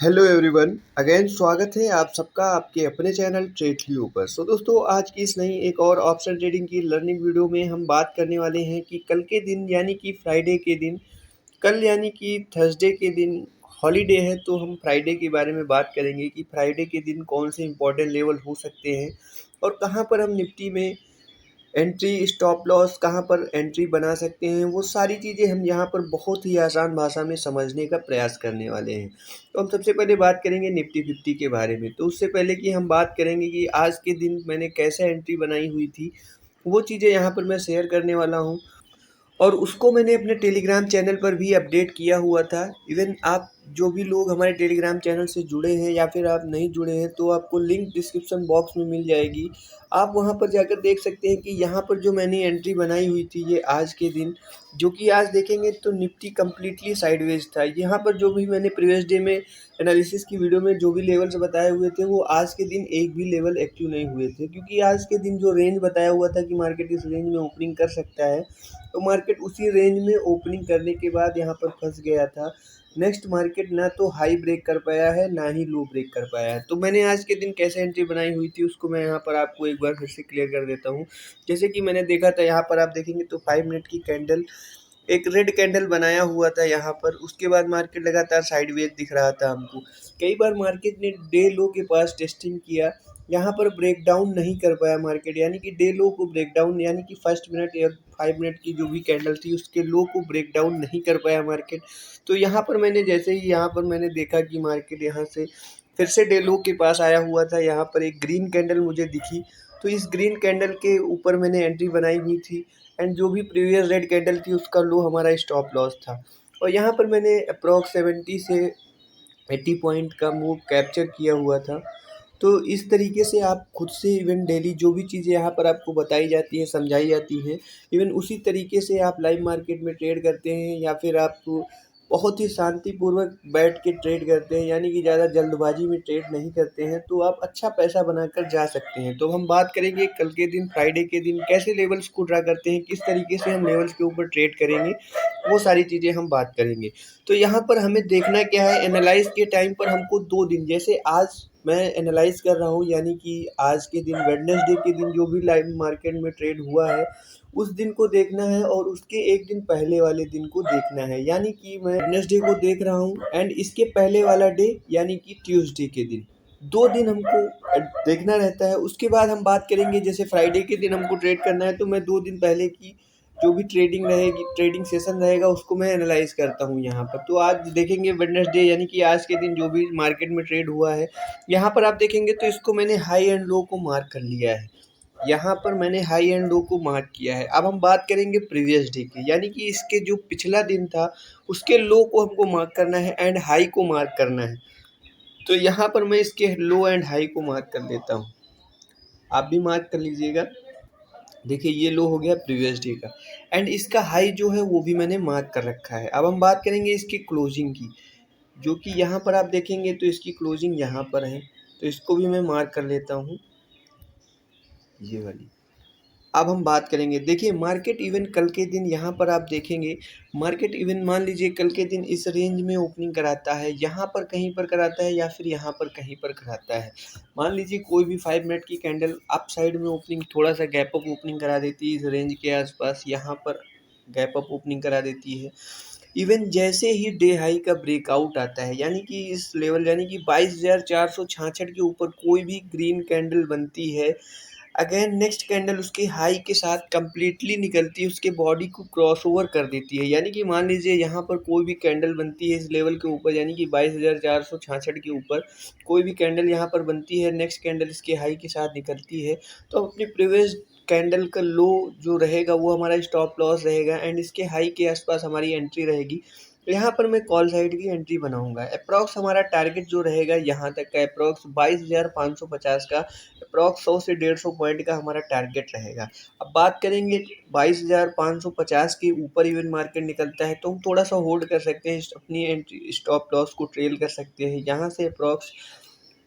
Hello everyone, again स्वागत है आप सबका आपके अपने चैनल ट्रेडली पर। दोस्तों, आज की इस नई एक और ऑप्शन ट्रेडिंग की लर्निंग वीडियो में हम बात करने वाले हैं कि कल के दिन यानी कि फ्राइडे के दिन, कल यानी कि थर्सडे के दिन हॉलीडे है, तो हम फ्राइडे के बारे में बात करेंगे कि फ्राइडे के दिन कौन से इंपॉर्टेंट लेवल हो सकते हैं और कहाँ पर हम निफ्टी में एंट्री, स्टॉप लॉस कहाँ पर एंट्री बना सकते हैं। वो सारी चीज़ें हम यहाँ पर बहुत ही आसान भाषा में समझने का प्रयास करने वाले हैं। तो हम सबसे पहले बात करेंगे निफ्टी 50 के बारे में। तो उससे पहले कि हम बात करेंगे कि आज के दिन मैंने कैसे एंट्री बनाई हुई थी, वो चीज़ें यहाँ पर मैं शेयर करने वाला हूँ। और उसको मैंने अपने टेलीग्राम चैनल पर भी अपडेट किया हुआ था। इवन आप जो भी लोग हमारे टेलीग्राम चैनल से जुड़े हैं या फिर आप नहीं जुड़े हैं, तो आपको लिंक डिस्क्रिप्शन बॉक्स में मिल जाएगी। आप वहां पर जाकर देख सकते हैं कि यहाँ पर जो मैंने एंट्री बनाई हुई थी ये आज के दिन, जो कि आज देखेंगे तो निफ्टी कम्प्लीटली साइडवेज था। यहाँ पर जो भी मैंने प्रीवियस डे में एनालिसिस की वीडियो में जो भी लेवल्स बताए हुए थे, वो आज के दिन एक भी लेवल एक्टिव नहीं हुए थे, क्योंकि आज के दिन जो रेंज बताया हुआ था कि मार्केट इस रेंज में ओपनिंग कर सकता है, तो मार्केट उसी रेंज में ओपनिंग करने के बाद यहाँ पर फंस गया था। नेक्स्ट मार्केट ना तो हाई ब्रेक कर पाया है, ना ही लो ब्रेक कर पाया है। तो मैंने आज के दिन कैसे एंट्री बनाई हुई थी उसको मैं यहाँ पर आपको एक बार फिर से क्लियर कर देता हूँ। जैसे कि मैंने देखा था, यहाँ पर आप देखेंगे तो 5 मिनट की कैंडल, एक रेड कैंडल बनाया हुआ था यहाँ पर। उसके बाद मार्केट लगातार साइडवेज दिख रहा था हमको। कई बार मार्केट ने डे लो के पास टेस्टिंग किया, यहाँ पर ब्रेक डाउन नहीं कर पाया मार्केट, यानी कि डे लो को ब्रेक डाउन, यानी कि फर्स्ट मिनट या 5 मिनट की जो भी कैंडल थी उसके लो को ब्रेक डाउन नहीं कर पाया मार्केट। तो यहाँ पर मैंने जैसे ही यहाँ पर मैंने देखा कि मार्केट यहाँ से फिर से डे लो के पास आया हुआ था, यहाँ पर एक ग्रीन कैंडल मुझे दिखी, तो इस ग्रीन कैंडल के ऊपर मैंने एंट्री बनाई हुई थी। एंड जो भी प्रीवियस रेड कैंडल थी उसका लो हमारा स्टॉप लॉस था। और यहाँ पर मैंने अप्रॉक्स 70 से 80 पॉइंट का मूव कैप्चर किया हुआ था। तो इस तरीके से आप खुद से इवन डेली जो भी चीज़ें यहाँ पर आपको बताई जाती हैं, समझाई जाती हैं, इवन उसी तरीके से आप लाइव मार्केट में ट्रेड करते हैं या फिर आप बहुत ही शांतिपूर्वक बैठ के ट्रेड करते हैं, यानी कि ज़्यादा जल्दबाजी में ट्रेड नहीं करते हैं, तो आप अच्छा पैसा बनाकर जा सकते हैं। तो हम बात करेंगे कल के दिन, फ्राइडे के दिन, कैसे लेवल्स को ड्रा करते हैं, किस तरीके से हम लेवल्स के ऊपर ट्रेड करेंगे, वो सारी चीज़ें हम बात करेंगे। तो यहाँ पर हमें देखना क्या है, एनालाइज के टाइम पर हमको 2 दिन, जैसे आज मैं एनालाइज कर रहा हूँ, यानी कि आज के दिन वेडनेसडे के दिन जो भी लाइव मार्केट में ट्रेड हुआ है उस दिन को देखना है और उसके एक दिन पहले वाले दिन को देखना है। यानी कि मैं वेडनेसडे को देख रहा हूँ एंड इसके पहले वाला डे यानी कि ट्यूसडे के दिन, 2 दिन हमको देखना रहता है। उसके बाद हम बात करेंगे, जैसे फ्राइडे के दिन हमको ट्रेड करना है तो मैं 2 दिन पहले की जो भी ट्रेडिंग रहेगी, ट्रेडिंग सेशन रहेगा, उसको मैं एनालाइज करता हूँ यहाँ पर। तो आज देखेंगे वेडनेसडे, यानी कि आज के दिन जो भी मार्केट में ट्रेड हुआ है, यहाँ पर आप देखेंगे तो इसको मैंने हाई एंड लो को मार्क कर लिया है। यहाँ पर मैंने हाई एंड लो को मार्क किया है। अब हम बात करेंगे प्रीवियस डे की, यानी कि इसके जो पिछला दिन था उसके लो को हमको मार्क करना है एंड हाई को मार्क करना है। तो यहाँ पर मैं इसके लो एंड हाई को मार्क कर लेता हूँ, आप भी मार्क कर लीजिएगा। देखिए ये लो हो गया प्रीवियस डे का एंड इसका हाई जो है वो भी मैंने मार्क कर रखा है। अब हम बात करेंगे इसकी क्लोजिंग की, जो कि यहाँ पर आप देखेंगे तो इसकी क्लोजिंग यहाँ पर है, तो इसको भी मैं मार्क कर लेता हूँ, ये वाली। अब हम बात करेंगे, देखिए मार्केट इवन कल के दिन यहाँ पर आप देखेंगे, मार्केट इवन मान लीजिए कल के दिन इस रेंज में ओपनिंग कराता है, यहाँ पर कहीं पर कराता है या फिर यहाँ पर कहीं पर कराता है। मान लीजिए कोई भी 5 मिनट की कैंडल अप साइड में ओपनिंग, थोड़ा सा गैप अप ओपनिंग करा देती है इस रेंज के आसपास, यहाँ पर गैप अप ओपनिंग करा देती है। इवन जैसे ही डे हाई का ब्रेकआउट आता है, यानी कि इस लेवल यानी कि 22,466 के ऊपर कोई भी ग्रीन कैंडल बनती है, अगेन नेक्स्ट कैंडल उसके हाई के साथ कंप्लीटली निकलती है, उसके बॉडी को क्रॉस ओवर कर देती है। यानी कि मान लीजिए यहाँ पर कोई भी कैंडल बनती है इस लेवल के ऊपर, यानी कि 22,466 के ऊपर कोई भी कैंडल यहाँ पर बनती है, नेक्स्ट कैंडल इसके हाई के साथ निकलती है, तो अपनी प्रीवियस कैंडल का लो जो रहेगा वो हमारा स्टॉप लॉस रहेगा एंड इसके हाई के आसपास हमारी एंट्री रहेगी। यहाँ पर मैं कॉल साइड की एंट्री बनाऊंगा। अप्रॉक्स हमारा टारगेट जो रहेगा यहाँ तक का अप्रॉक्स 22,550 का, अप्रॉक्स 100 से 150 पॉइंट का हमारा टारगेट रहेगा। अब बात करेंगे 22,550 के ऊपर इवन मार्केट निकलता है तो हम थोड़ा सा होल्ड कर सकते हैं, अपनी एंट्री स्टॉप लॉस को ट्रेल कर सकते हैं। यहाँ से अप्रॉक्स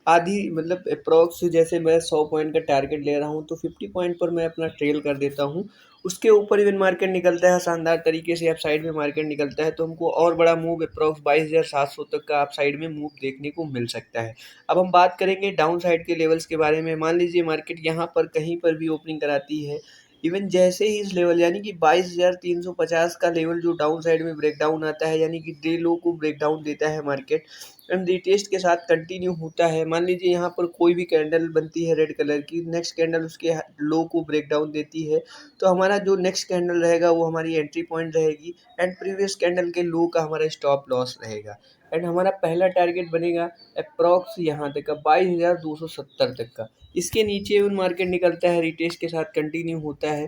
आधी मतलब अप्रॉक्स जैसे मैं 100 पॉइंट का टारगेट ले रहा हूँ तो 50 पॉइंट पर मैं अपना ट्रेल कर देता हूँ। उसके ऊपर इवन मार्केट निकलता है शानदार तरीके से, अप साइड में मार्केट निकलता है तो हमको और बड़ा मूव अप्रॉक्स 22,700 तक का अप साइड में मूव देखने को मिल सकता है। अब हम बात करेंगे डाउन साइड के लेवल्स के बारे में। मान लीजिए मार्केट यहाँ पर कहीं पर भी ओपनिंग कराती है, इवन जैसे ही इस लेवल यानी कि 22,350 का लेवल जो डाउन साइड में ब्रेकडाउन आता है, यानी कि डे लो को ब्रेकडाउन देता है मार्केट एंड रिटेस्ट के साथ कंटिन्यू होता है। मान लीजिए यहाँ पर कोई भी कैंडल बनती है रेड कलर की, नेक्स्ट कैंडल उसके लो को ब्रेक डाउन देती है, तो हमारा जो नेक्स्ट कैंडल रहेगा वो हमारी एंट्री पॉइंट रहेगी एंड प्रीवियस कैंडल के लो का हमारा स्टॉप लॉस रहेगा। एंड हमारा पहला टारगेट बनेगा अप्रॉक्स यहाँ तक का 22,270 तक का। इसके नीचे उन मार्केट निकलता है, रिटेस्ट के साथ कंटिन्यू होता है,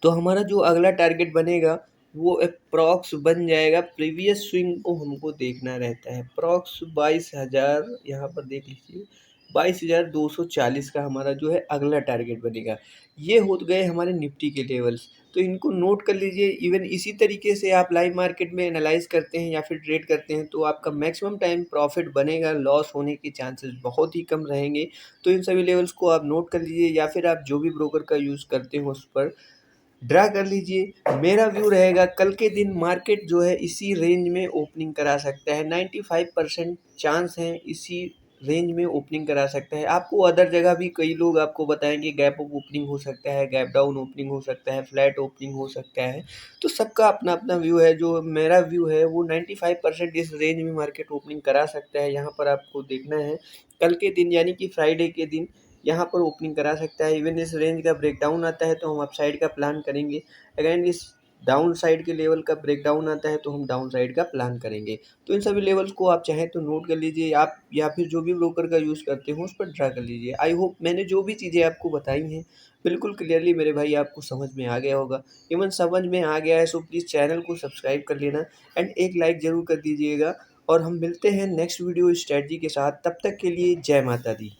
तो हमारा जो अगला टारगेट बनेगा वो अप्रॉक्स बन जाएगा, प्रीवियस स्विंग को हमको देखना रहता है अप्रॉक्स 22,000, यहाँ पर देख लीजिए 22,240 का हमारा जो है अगला टारगेट बनेगा। ये हो गए हमारे निफ्टी के लेवल्स, तो इनको नोट कर लीजिए। इवन इसी तरीके से आप लाइव मार्केट में एनालाइज करते हैं या फिर ट्रेड करते हैं तो आपका मैक्सिमम टाइम प्रॉफिट बनेगा, लॉस होने के चांसेस बहुत ही कम रहेंगे। तो इन सभी लेवल्स को आप नोट कर लीजिए या फिर आप जो भी ब्रोकर का यूज़ करते हो उस पर ड्रा कर लीजिए। मेरा व्यू रहेगा कल के दिन मार्केट जो है इसी रेंज में ओपनिंग करा सकता है, 95% चांस है इसी रेंज में ओपनिंग करा सकता है। आपको अदर जगह भी कई लोग आपको बताएंगे गैप अप ओपनिंग हो सकता है, गैप डाउन ओपनिंग हो सकता है, फ्लैट ओपनिंग हो सकता है, तो सबका अपना अपना व्यू है। जो मेरा व्यू है वो 95% इस रेंज में मार्केट ओपनिंग करा सकता है। यहाँ पर आपको देखना है कल के दिन यानी कि फ्राइडे के दिन यहाँ पर ओपनिंग करा सकता है। इवन इस रेंज का ब्रेकडाउन आता है तो हम अपसाइड का प्लान करेंगे, अगेन इस डाउन साइड के लेवल का ब्रेकडाउन आता है तो हम डाउन साइड का प्लान करेंगे। तो इन सभी लेवल्स को आप चाहें तो नोट कर लीजिए आप, या फिर जो भी ब्रोकर का यूज़ करते हो उस पर ड्रा कर लीजिए। आई होप मैंने जो भी चीज़ें आपको बताई हैं बिल्कुल क्लियरली मेरे भाई आपको समझ में आ गया होगा। इवन समझ में आ गया है सो प्लीज़ चैनल को सब्सक्राइब कर लेना एंड एक लाइक ज़रूर कर दीजिएगा, और हम मिलते हैं नेक्स्ट वीडियो स्ट्रेटजी के साथ। तब तक के लिए जय माता दी।